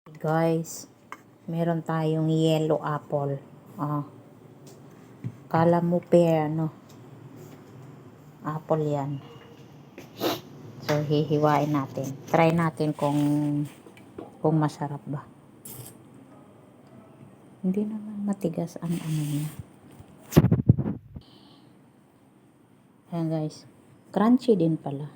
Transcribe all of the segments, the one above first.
Guys, meron tayong yellow apple. Kala mo pear, apple yan. So, hihiwain natin. Try natin kung masarap ba. Hindi naman matigas ang ano niya. Ayan guys. Crunchy din pala.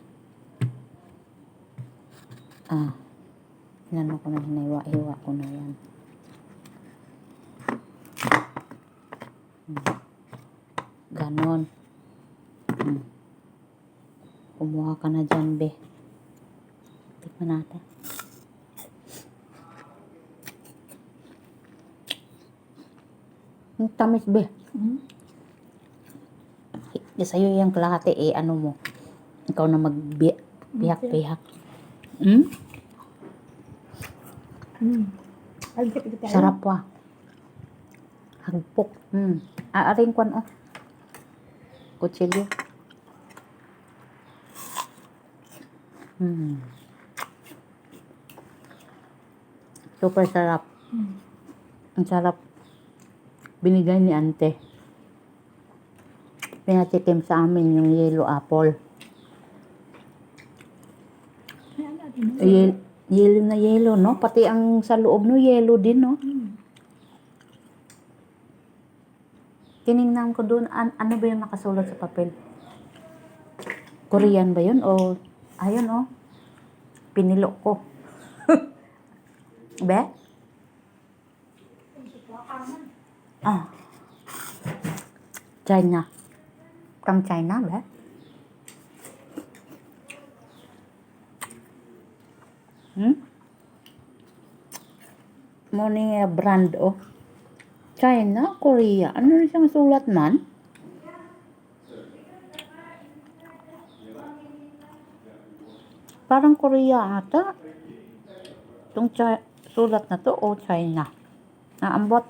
Hinano ko na, hiniwa ko na yan. Ganon. Kumuha ka na dyan, be. Tikman natin. Ang tamis, be. Sa'yo yung kalahati, ano mo. Ikaw na magbiyak-biyak. Sarap pa. Hagpok. Aaring kwan, kutsilyo. Super sarap. Ang sarap. Binigay ni ante. Pinatikim sa amin yung yellow apple. Yellow na yellow, no? Pati ang sa loob, no? Yellow din, no? Tinignan ko doon, ano ba yung nakasulat sa papel? Korean ba yun? O, ayun, pinilo ko. Be? China. From China, be? Morning brand, China, Korea. Ano rin siyang sulat man? Parang Korea ata. Itong sulat na to, China. Naambot.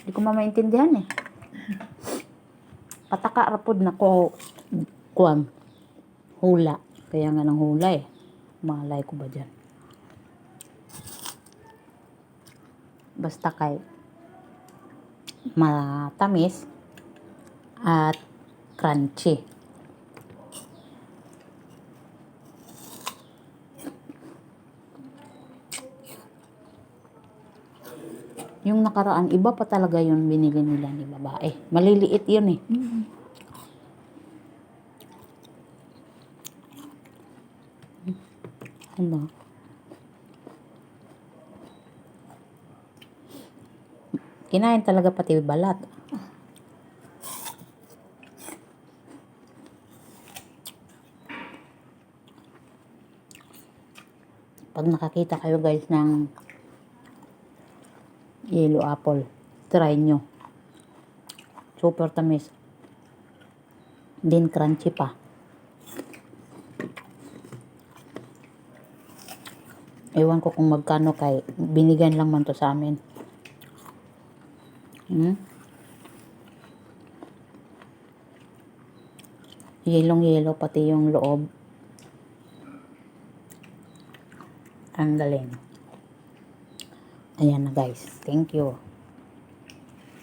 Hindi ko maintindihan eh. Pataka rapod na ko kuwang hula. Kaya nga ng hula eh. Malay ko ba dyan? Basta kay matamis at crunchy. Yung nakaraan, iba pa talaga yung binili nila ni babae. Maliliit yun eh. Ano? Kinain talaga pati balat. Pag nakakita kayo guys ng yellow apple, try nyo. Super tamis. Din crunchy pa. Ewan ko kung magkano kay binigyan lang man to sa amin. Yellow pati yung loob. Ang galing. Ayan na guys. Thank you.